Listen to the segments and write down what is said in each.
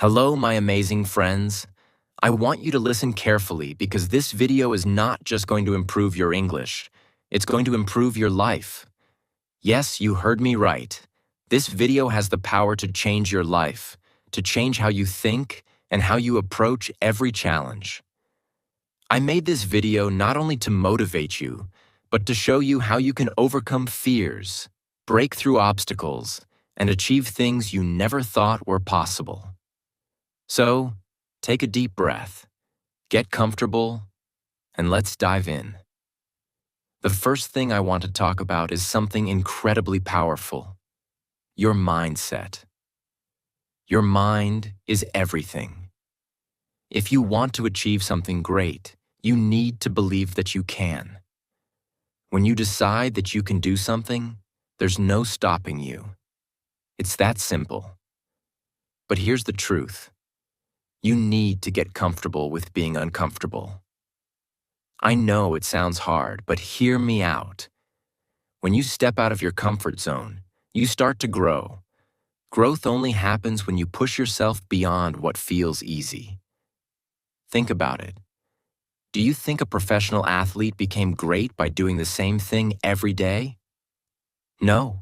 Hello, my amazing friends. I want you to listen carefully because this video is not just going to improve your English, it's going to improve your life. Yes, you heard me right. This video has the power to change your life, to change how you think and how you approach every challenge. I made this video not only to motivate you, but to show you how you can overcome fears, break through obstacles, and achieve things you never thought were possible. So, take a deep breath, get comfortable, and let's dive in. The first thing I want to talk about is something incredibly powerful: your mindset. Your mind is everything. If you want to achieve something great, you need to believe that you can. When you decide that you can do something, there's no stopping you. It's that simple. But here's the truth. You need to get comfortable with being uncomfortable. I know it sounds hard, but hear me out. When you step out of your comfort zone, you start to grow. Growth only happens when you push yourself beyond what feels easy. Think about it. Do you think a professional athlete became great by doing the same thing every day? No.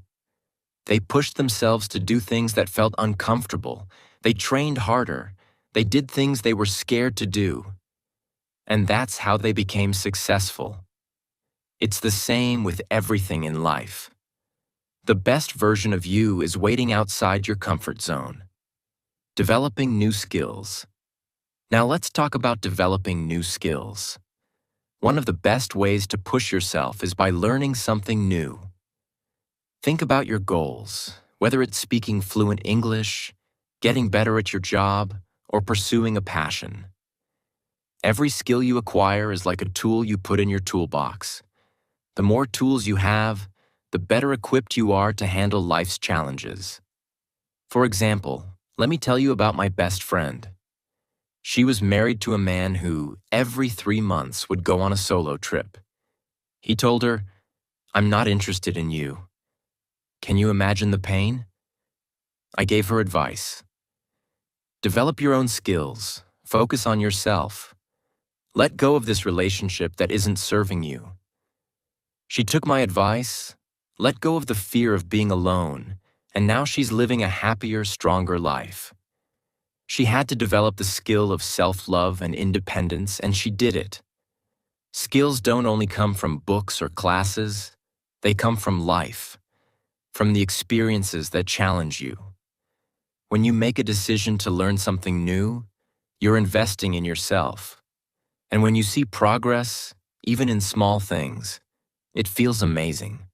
They pushed themselves to do things that felt uncomfortable. They trained harder. They did things they were scared to do. And that's how they became successful. It's the same with everything in life. The best version of you is waiting outside your comfort zone, developing new skills. Now let's talk about developing new skills. One of the best ways to push yourself is by learning something new. Think about your goals, whether it's speaking fluent English, getting better at your job, or pursuing a passion. Every skill you acquire is like a tool you put in your toolbox. The more tools you have, the better equipped you are to handle life's challenges. For example, let me tell you about my best friend. She was married to a man who, every 3 months, would go on a solo trip. He told her, "I'm not interested in you." Can you imagine the pain? I gave her advice. Develop your own skills. Focus on yourself. Let go of this relationship that isn't serving you. She took my advice, let go of the fear of being alone, and now she's living a happier, stronger life. She had to develop the skill of self-love and independence, and she did it. Skills don't only come from books or classes, they come from life, from the experiences that challenge you. When you make a decision to learn something new, you're investing in yourself. And when you see progress, even in small things, it feels amazing.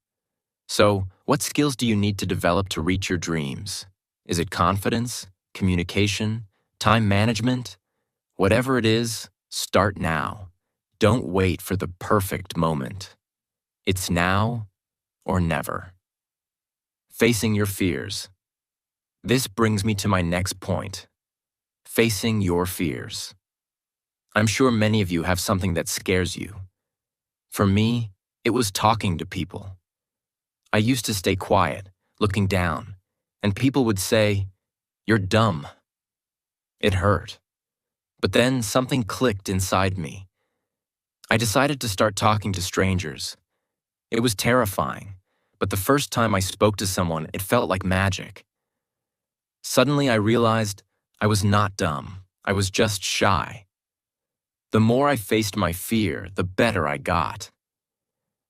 So, what skills do you need to develop to reach your dreams? Is it confidence, communication, time management? Whatever it is, start now. Don't wait for the perfect moment. It's now or never. Facing your fears. This brings me to my next point: facing your fears. I'm sure many of you have something that scares you. For me, it was talking to people. I used to stay quiet, looking down, and people would say, "You're dumb." It hurt. But then something clicked inside me. I decided to start talking to strangers. It was terrifying, but the first time I spoke to someone, it felt like magic. Suddenly I realized I was not dumb. I was just shy. The more I faced my fear, the better I got.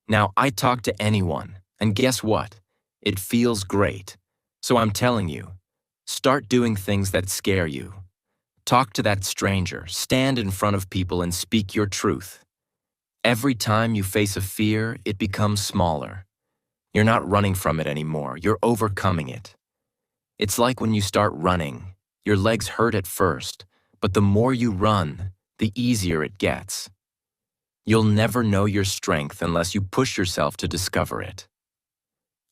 Now I talk to anyone, and guess what? It feels great. So I'm telling you, start doing things that scare you. Talk to that stranger, stand in front of people and speak your truth. Every time you face a fear, it becomes smaller. You're not running from it anymore, you're overcoming it. It's like when you start running. Your legs hurt at first, but the more you run, the easier it gets. You'll never know your strength unless you push yourself to discover it.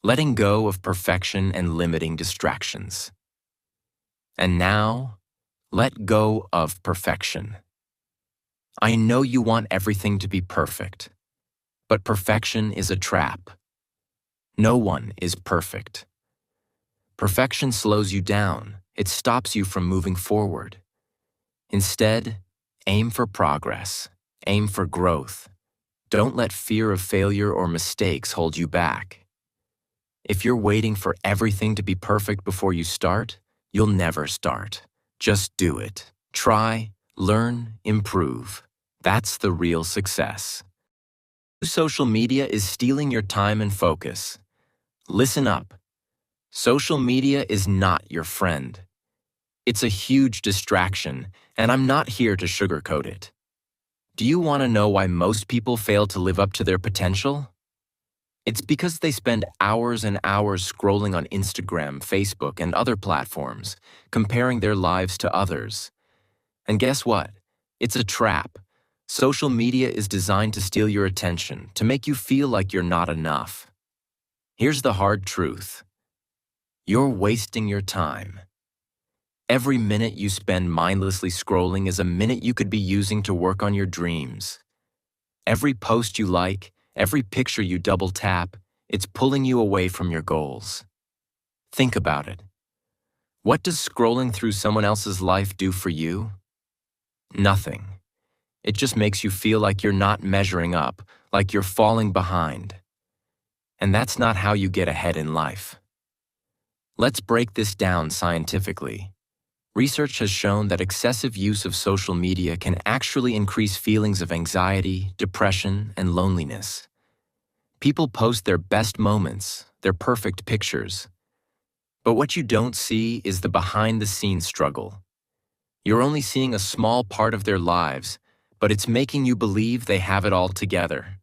Letting go of perfection and limiting distractions. And now, let go of perfection. I know you want everything to be perfect, but perfection is a trap. No one is perfect. Perfection slows you down. It stops you from moving forward. Instead, aim for progress. Aim for growth. Don't let fear of failure or mistakes hold you back. If you're waiting for everything to be perfect before you start, you'll never start. Just do it. Try, learn, improve. That's the real success. Social media is stealing your time and focus. Listen up. Social media is not your friend. It's a huge distraction, and I'm not here to sugarcoat it. Do you want to know why most people fail to live up to their potential? It's because they spend hours and hours scrolling on Instagram, Facebook, and other platforms, comparing their lives to others. And guess what? It's a trap. Social media is designed to steal your attention, to make you feel like you're not enough. Here's the hard truth. You're wasting your time. Every minute you spend mindlessly scrolling is a minute you could be using to work on your dreams. Every post you like, every picture you double tap, it's pulling you away from your goals. Think about it. What does scrolling through someone else's life do for you? Nothing. It just makes you feel like you're not measuring up, like you're falling behind. And that's not how you get ahead in life. Let's break this down scientifically. Research has shown that excessive use of social media can actually increase feelings of anxiety, depression, and loneliness. People post their best moments, their perfect pictures. But what you don't see is the behind-the-scenes struggle. You're only seeing a small part of their lives, but it's making you believe they have it all together.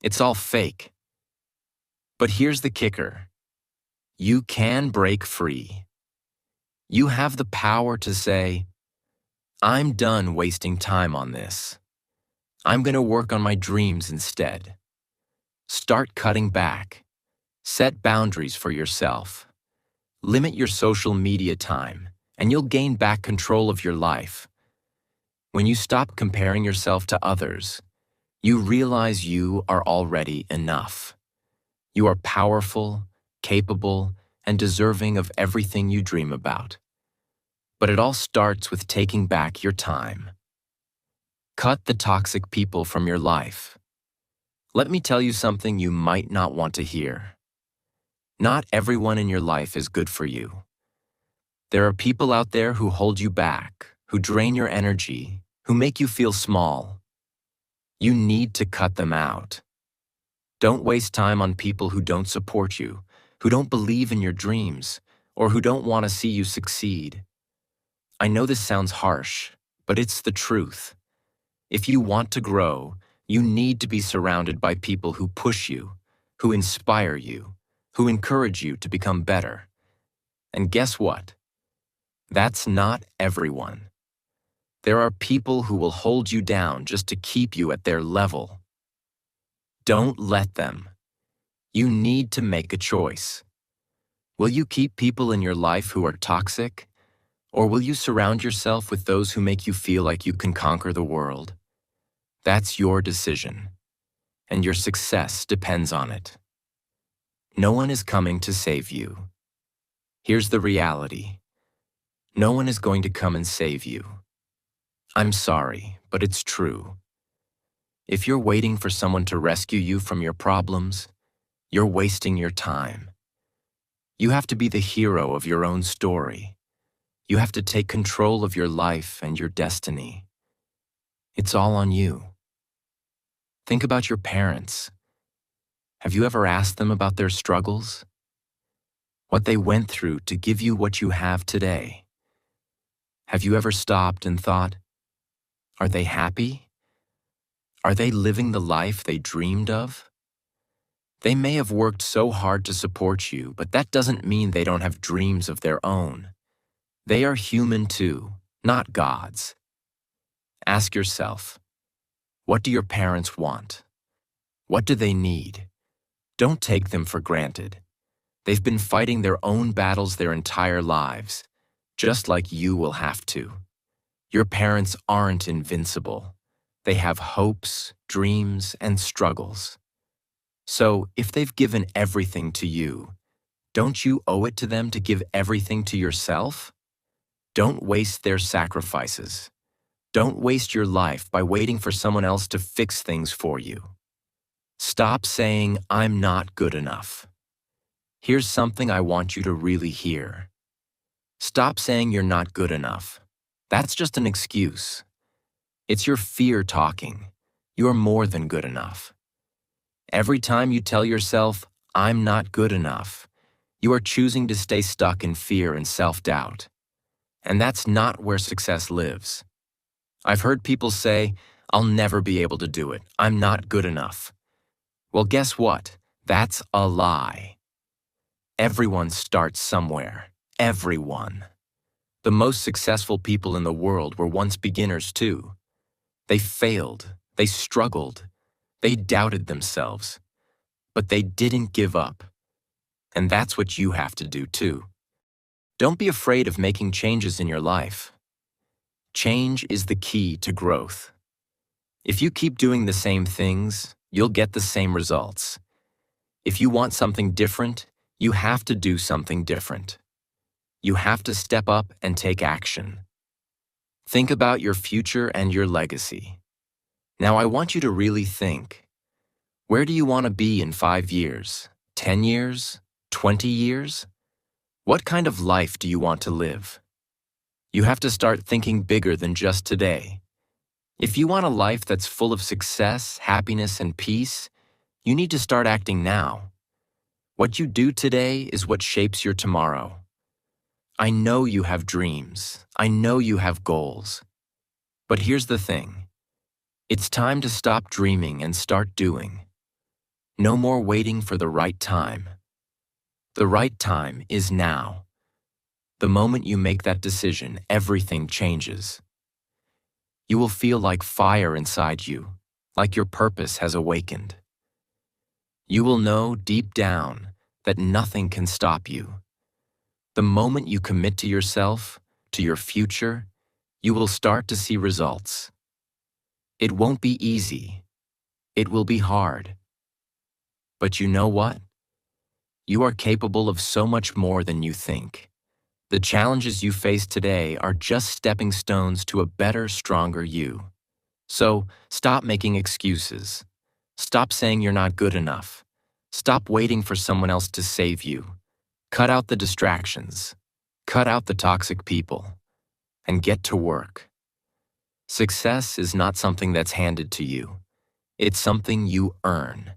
It's all fake. But here's the kicker. You can break free. You have the power to say, I'm done wasting time on this. I'm going to work on my dreams instead. Start cutting back. Set boundaries for yourself. Limit your social media time, and you'll gain back control of your life. When you stop comparing yourself to others, you realize you are already enough. You are powerful, capable, and deserving of everything you dream about. But it all starts with taking back your time. Cut the toxic people from your life. Let me tell you something you might not want to hear. Not everyone in your life is good for you. There are people out there who hold you back, who drain your energy, who make you feel small. You need to cut them out. Don't waste time on people who don't support you, who don't believe in your dreams, or who don't want to see you succeed. I know this sounds harsh, but it's the truth. If you want to grow, you need to be surrounded by people who push you, who inspire you, who encourage you to become better. And guess what? That's not everyone. There are people who will hold you down just to keep you at their level. Don't let them. You need to make a choice. Will you keep people in your life who are toxic? Or will you surround yourself with those who make you feel like you can conquer the world? That's your decision, and your success depends on it. No one is coming to save you. Here's the reality. No one is going to come and save you. I'm sorry, but it's true. If you're waiting for someone to rescue you from your problems, you're wasting your time. You have to be the hero of your own story. You have to take control of your life and your destiny. It's all on you. Think about your parents. Have you ever asked them about their struggles? What they went through to give you what you have today? Have you ever stopped and thought, are they happy? Are they living the life they dreamed of? They may have worked so hard to support you, but that doesn't mean they don't have dreams of their own. They are human too, not gods. Ask yourself, what do your parents want? What do they need? Don't take them for granted. They've been fighting their own battles their entire lives, just like you will have to. Your parents aren't invincible. They have hopes, dreams, and struggles. So, if they've given everything to you, don't you owe it to them to give everything to yourself? Don't waste their sacrifices. Don't waste your life by waiting for someone else to fix things for you. Stop saying, "I'm not good enough." Here's something I want you to really hear. Stop saying you're not good enough. That's just an excuse. It's your fear talking. You're more than good enough. Every time you tell yourself, "I'm not good enough," you are choosing to stay stuck in fear and self-doubt. And that's not where success lives. I've heard people say, "I'll never be able to do it. I'm not good enough." Well, guess what? That's a lie. Everyone starts somewhere. Everyone. The most successful people in the world were once beginners too. They failed. They struggled. They doubted themselves. But they didn't give up. And that's what you have to do too. Don't be afraid of making changes in your life. Change is the key to growth. If you keep doing the same things, you'll get the same results. If you want something different, you have to do something different. You have to step up and take action. Think about your future and your legacy. Now I want you to really think. Where do you want to be in 5 years, 10 years, 20 years? What kind of life do you want to live? You have to start thinking bigger than just today. If you want a life that's full of success, happiness, and peace, you need to start acting now. What you do today is what shapes your tomorrow. I know you have dreams. I know you have goals. But here's the thing. It's time to stop dreaming and start doing. No more waiting for the right time. The right time is now. The moment you make that decision, everything changes. You will feel like fire inside you, like your purpose has awakened. You will know deep down that nothing can stop you. The moment you commit to yourself, to your future, you will start to see results. It won't be easy. It will be hard. But you know what? You are capable of so much more than you think. The challenges you face today are just stepping stones to a better, stronger you. So, stop making excuses. Stop saying you're not good enough. Stop waiting for someone else to save you. Cut out the distractions. Cut out the toxic people. And get to work. Success is not something that's handed to you. It's something you earn.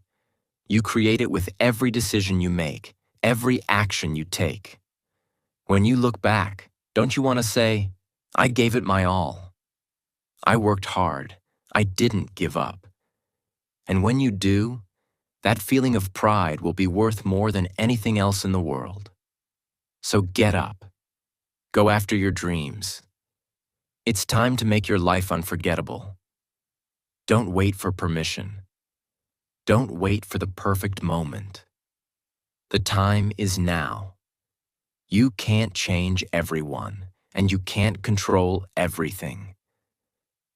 You create it with every decision you make, every action you take. When you look back, don't you want to say, "I gave it my all. I worked hard. I didn't give up." And when you do, that feeling of pride will be worth more than anything else in the world. So get up. Go after your dreams. It's time to make your life unforgettable. Don't wait for permission. Don't wait for the perfect moment. The time is now. You can't change everyone, and you can't control everything.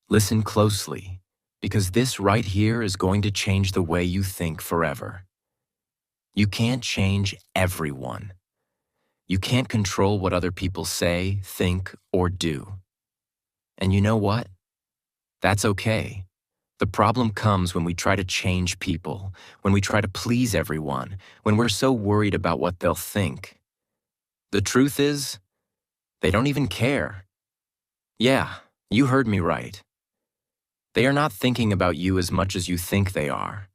Listen closely, because this right here is going to change the way you think forever. You can't change everyone. You can't control what other people say, think, or do. And you know what? That's okay. The problem comes when we try to change people, when we try to please everyone, when we're so worried about what they'll think. The truth is, they don't even care. Yeah, you heard me right. They are not thinking about you as much as you think they are.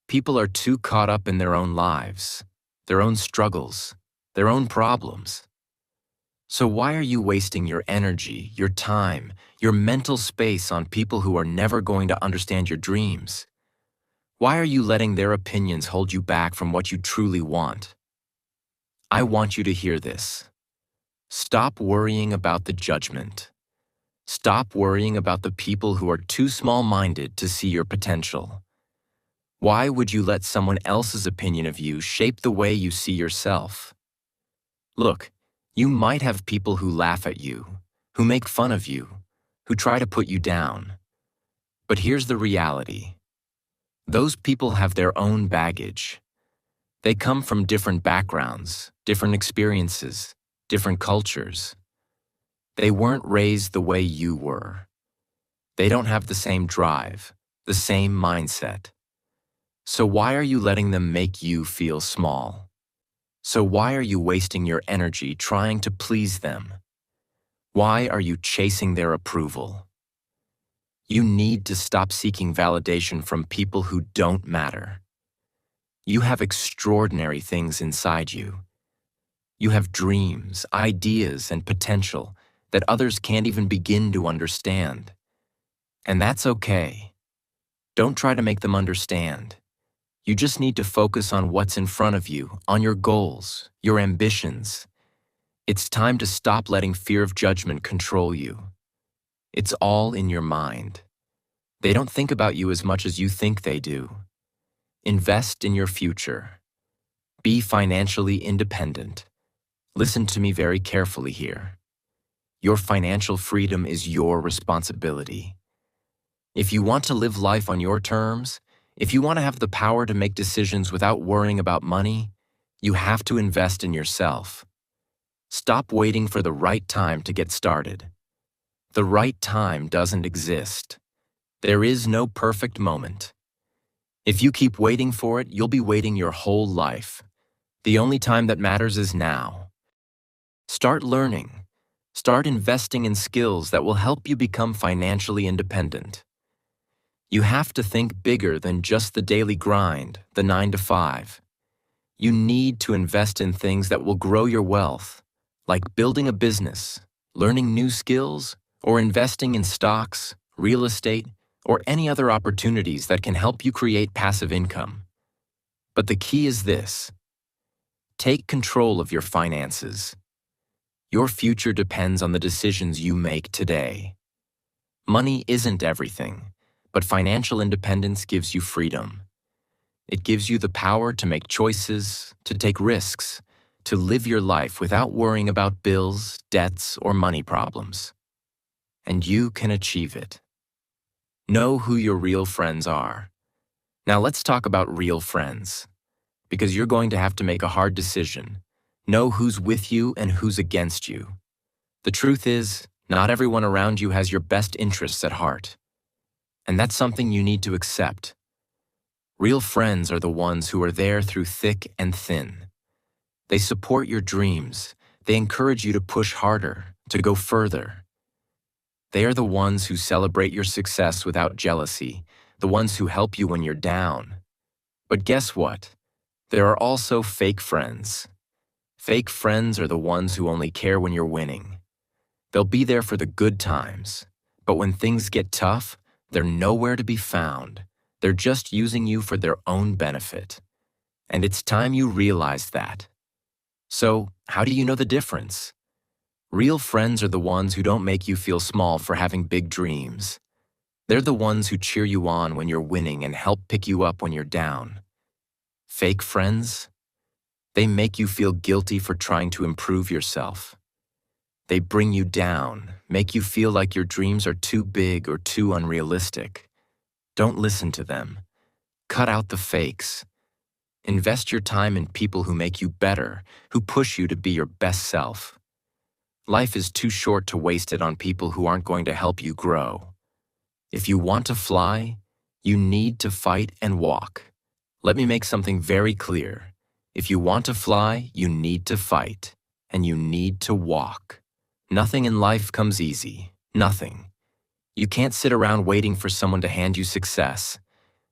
People are too caught up in their own lives, their own struggles, their own problems. So why are you wasting your energy, your time, your mental space on people who are never going to understand your dreams? Why are you letting their opinions hold you back from what you truly want? I want you to hear this. Stop worrying about the judgment. Stop worrying about the people who are too small-minded to see your potential. Why would you let someone else's opinion of you shape the way you see yourself? Look, you might have people who laugh at you, who make fun of you, who try to put you down. But here's the reality. Those people have their own baggage. They come from different backgrounds, different experiences, different cultures. They weren't raised the way you were. They don't have the same drive, the same mindset. So why are you letting them make you feel small? So why are you wasting your energy trying to please them? Why are you chasing their approval? You need to stop seeking validation from people who don't matter. You have extraordinary things inside you. You have dreams, ideas, and potential that others can't even begin to understand. And that's okay. Don't try to make them understand. You just need to focus on what's in front of you, on your goals, your ambitions. It's time to stop letting fear of judgment control you. It's all in your mind. They don't think about you as much as you think they do. Invest in your future. Be financially independent. Listen to me very carefully here. Your financial freedom is your responsibility. If you want to live life on your terms, if you want to have the power to make decisions without worrying about money, you have to invest in yourself. Stop waiting for the right time to get started. The right time doesn't exist. There is no perfect moment. If you keep waiting for it, you'll be waiting your whole life. The only time that matters is now. Start learning. Start investing in skills that will help you become financially independent. You have to think bigger than just the daily grind, the 9 to 5. You need to invest in things that will grow your wealth, like building a business, learning new skills, or investing in stocks, real estate, or any other opportunities that can help you create passive income. But the key is this: take control of your finances. Your future depends on the decisions you make today. Money isn't everything, but financial independence gives you freedom. It gives you the power to make choices, to take risks, to live your life without worrying about bills, debts, or money problems. And you can achieve it. Know who your real friends are. Now let's talk about real friends, because you're going to have to make a hard decision. Know who's with you and who's against you. The truth is, not everyone around you has your best interests at heart. And that's something you need to accept. Real friends are the ones who are there through thick and thin. They support your dreams. They encourage you to push harder, to go further. They are the ones who celebrate your success without jealousy, the ones who help you when you're down. But guess what? There are also fake friends. Fake friends are the ones who only care when you're winning. They'll be there for the good times, but when things get tough, they're nowhere to be found. They're just using you for their own benefit. And it's time you realize that. So, how do you know the difference? Real friends are the ones who don't make you feel small for having big dreams. They're the ones who cheer you on when you're winning and help pick you up when you're down. Fake friends? They make you feel guilty for trying to improve yourself. They bring you down, make you feel like your dreams are too big or too unrealistic. Don't listen to them. Cut out the fakes. Invest your time in people who make you better, who push you to be your best self. Life is too short to waste it on people who aren't going to help you grow. If you want to fly, you need to fight and walk. Let me make something very clear. If you want to fly, you need to fight, and you need to walk. Nothing in life comes easy. Nothing. You can't sit around waiting for someone to hand you success.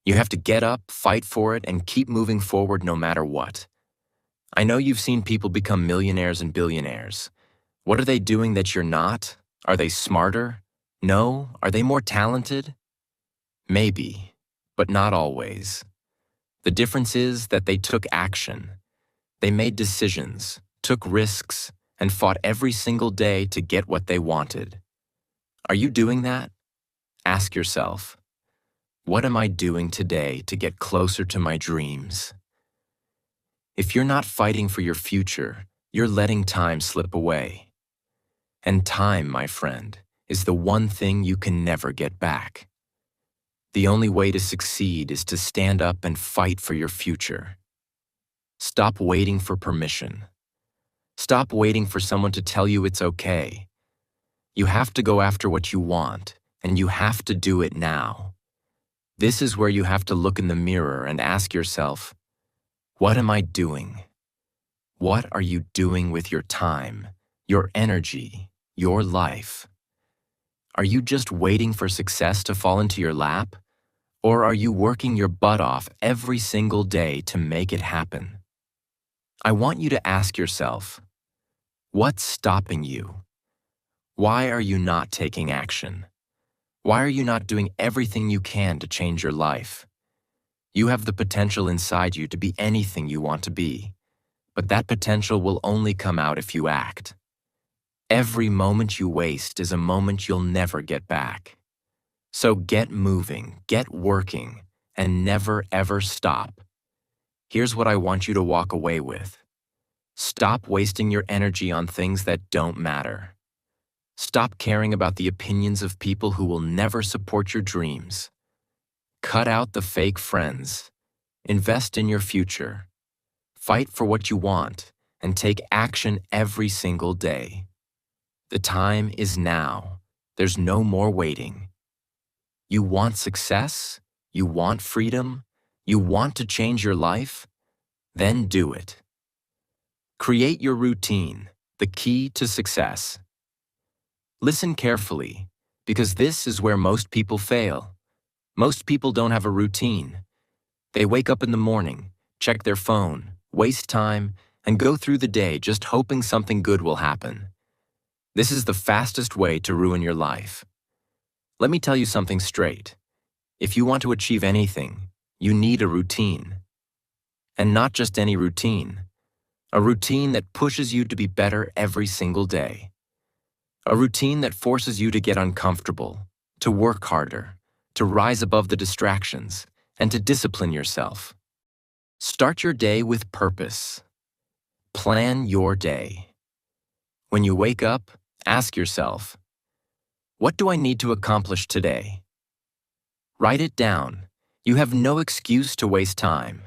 You have to get up, fight for it, and keep moving forward no matter what. I know you've seen people become millionaires and billionaires. What are they doing that you're not? Are they smarter? No? Are they more talented? Maybe, but not always. The difference is that they took action. They made decisions, took risks, and fought every single day to get what they wanted. Are you doing that? Ask yourself, what am I doing today to get closer to my dreams? If you're not fighting for your future, you're letting time slip away. And time, my friend, is the one thing you can never get back. The only way to succeed is to stand up and fight for your future. Stop waiting for permission. Stop waiting for someone to tell you it's okay. You have to go after what you want, and you have to do it now. This is where you have to look in the mirror and ask yourself, what am I doing? What are you doing with your time, your energy, your life? Are you just waiting for success to fall into your lap? Or are you working your butt off every single day to make it happen? I want you to ask yourself, what's stopping you? Why are you not taking action? Why are you not doing everything you can to change your life? You have the potential inside you to be anything you want to be, but that potential will only come out if you act. Every moment you waste is a moment you'll never get back. So get moving, get working, and never ever stop. Here's what I want you to walk away with. Stop wasting your energy on things that don't matter. Stop caring about the opinions of people who will never support your dreams. Cut out the fake friends. Invest in your future. Fight for what you want and take action every single day. The time is now. There's no more waiting. You want success? You want freedom? You want to change your life? Then do it. Create your routine, the key to success. Listen carefully, because this is where most people fail. Most people don't have a routine. They wake up in the morning, check their phone, waste time, and go through the day just hoping something good will happen. This is the fastest way to ruin your life. Let me tell you something straight. If you want to achieve anything, you need a routine. And not just any routine. A routine that pushes you to be better every single day. A routine that forces you to get uncomfortable, to work harder, to rise above the distractions, and to discipline yourself. Start your day with purpose. Plan your day. When you wake up, ask yourself, what do I need to accomplish today? Write it down. You have no excuse to waste time.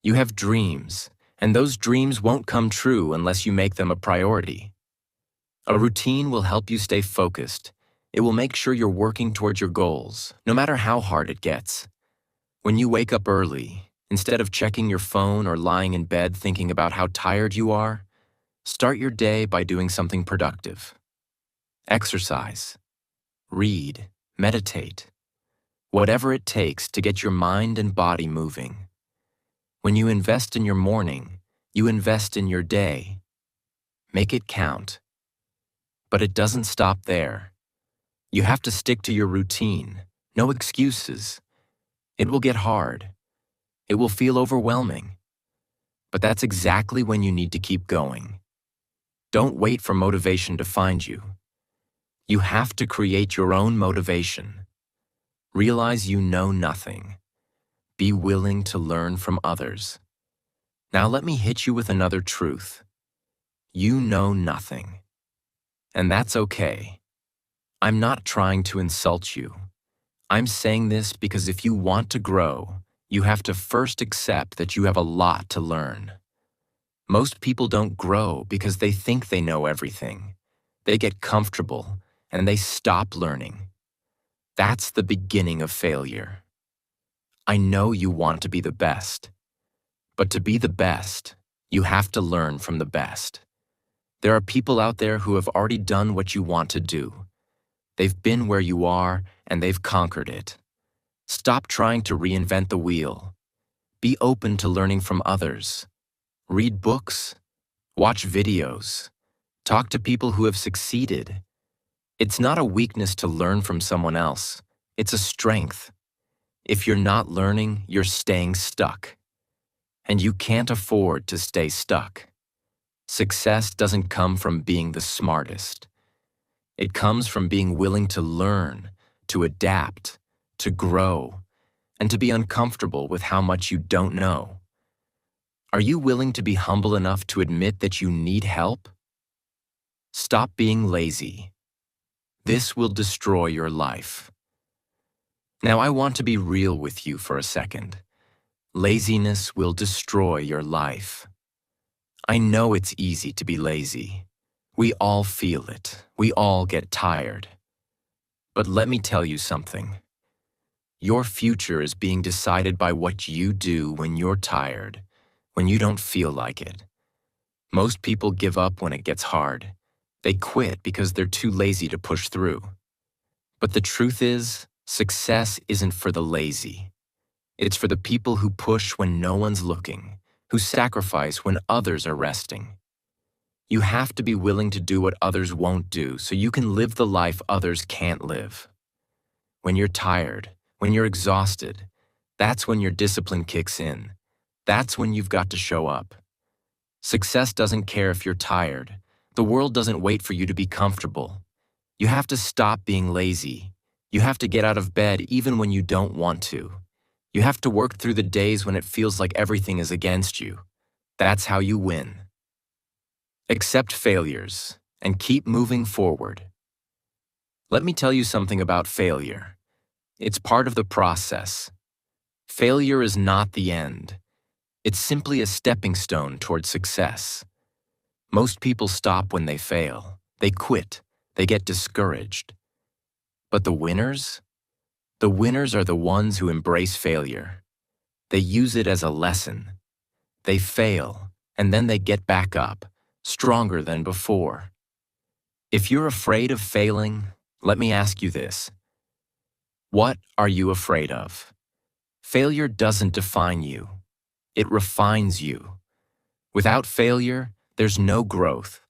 You have dreams, and those dreams won't come true unless you make them a priority. A routine will help you stay focused. It will make sure you're working towards your goals, no matter how hard it gets. When you wake up early, instead of checking your phone or lying in bed thinking about how tired you are, start your day by doing something productive. Exercise. Read. Meditate. Whatever it takes to get your mind and body moving. When you invest in your morning, you invest in your day. Make it count. But it doesn't stop there. You have to stick to your routine. No excuses. It will get hard. It will feel overwhelming. But that's exactly when you need to keep going. Don't wait for motivation to find you. You have to create your own motivation. Realize you know nothing. Be willing to learn from others. Now let me hit you with another truth. You know nothing. And that's okay. I'm not trying to insult you. I'm saying this because if you want to grow, you have to first accept that you have a lot to learn. Most people don't grow because they think they know everything. They get comfortable and they stop learning. That's the beginning of failure. I know you want to be the best, but to be the best, you have to learn from the best. There are people out there who have already done what you want to do. They've been where you are and they've conquered it. Stop trying to reinvent the wheel. Be open to learning from others. Read books. Watch videos. Talk to people who have succeeded. It's not a weakness to learn from someone else. It's a strength. If you're not learning, you're staying stuck. And you can't afford to stay stuck. Success doesn't come from being the smartest. It comes from being willing to learn, to adapt, to grow, and to be uncomfortable with how much you don't know. Are you willing to be humble enough to admit that you need help? Stop being lazy. This will destroy your life. Now I want to be real with you for a second. Laziness will destroy your life. I know it's easy to be lazy. We all feel it. We all get tired. But let me tell you something. Your future is being decided by what you do when you're tired, when you don't feel like it. Most people give up when it gets hard. They quit because they're too lazy to push through. But the truth is, success isn't for the lazy. It's for the people who push when no one's looking, who sacrifice when others are resting. You have to be willing to do what others won't do so you can live the life others can't live. When you're tired, when you're exhausted, that's when your discipline kicks in. That's when you've got to show up. Success doesn't care if you're tired. The world doesn't wait for you to be comfortable. You have to stop being lazy. You have to get out of bed even when you don't want to. You have to work through the days when it feels like everything is against you. That's how you win. Accept failures and keep moving forward. Let me tell you something about failure. It's part of the process. Failure is not the end. It's simply a stepping stone toward success. Most people stop when they fail. They quit. They get discouraged. But the winners? The winners are the ones who embrace failure. They use it as a lesson. They fail, and then they get back up, stronger than before. If you're afraid of failing, let me ask you this. What are you afraid of? Failure doesn't define you. It refines you. Without failure, there's no growth.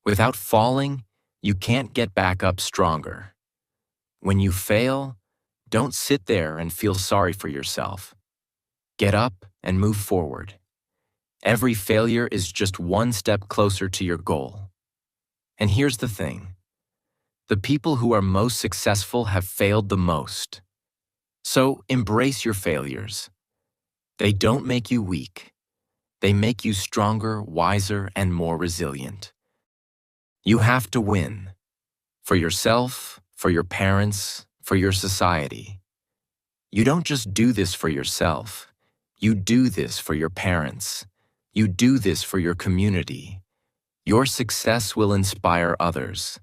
Without falling, you can't get back up stronger. When you fail, don't sit there and feel sorry for yourself. Get up and move forward. Every failure is just one step closer to your goal. And here's the thing. The people who are most successful have failed the most. So embrace your failures. They don't make you weak. They make you stronger, wiser, and more resilient. You have to win. For yourself, for your parents, for your society. You don't just do this for yourself. You do this for your parents. You do this for your community. Your success will inspire others.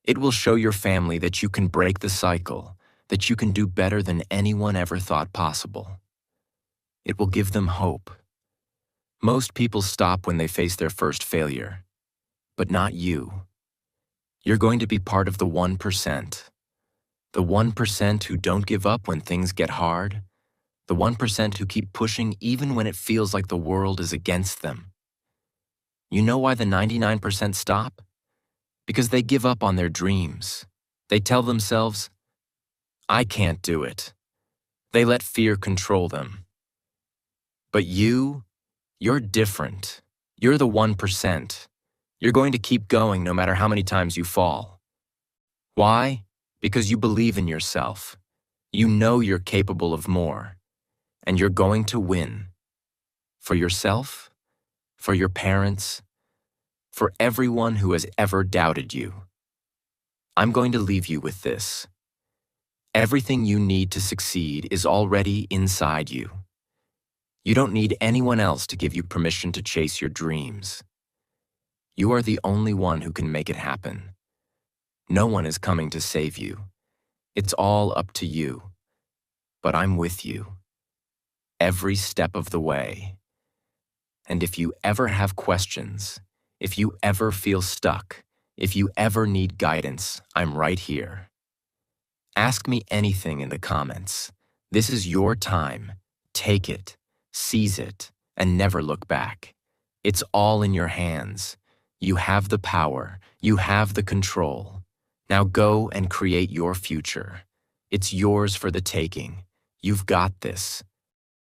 It will show your family that you can break the cycle, that you can do better than anyone ever thought possible. It will give them hope. Most people stop when they face their first failure, but not you. You're going to be part of the 1%. The 1% who don't give up when things get hard. The 1% who keep pushing even when it feels like the world is against them. You know why the 99% stop? Because they give up on their dreams. They tell themselves, I can't do it. They let fear control them. But you're different. You're the 1%. You're going to keep going no matter how many times you fall. Why? Because you believe in yourself. You know you're capable of more. And you're going to win. For yourself, for your parents, for everyone who has ever doubted you. I'm going to leave you with this. Everything you need to succeed is already inside you. You don't need anyone else to give you permission to chase your dreams. You are the only one who can make it happen. No one is coming to save you. It's all up to you. But I'm with you. Every step of the way. And if you ever have questions, if you ever feel stuck, if you ever need guidance, I'm right here. Ask me anything in the comments. This is your time. Take it, seize it, and never look back. It's all in your hands. You have the power. You have the control. Now go and create your future. It's yours for the taking. You've got this.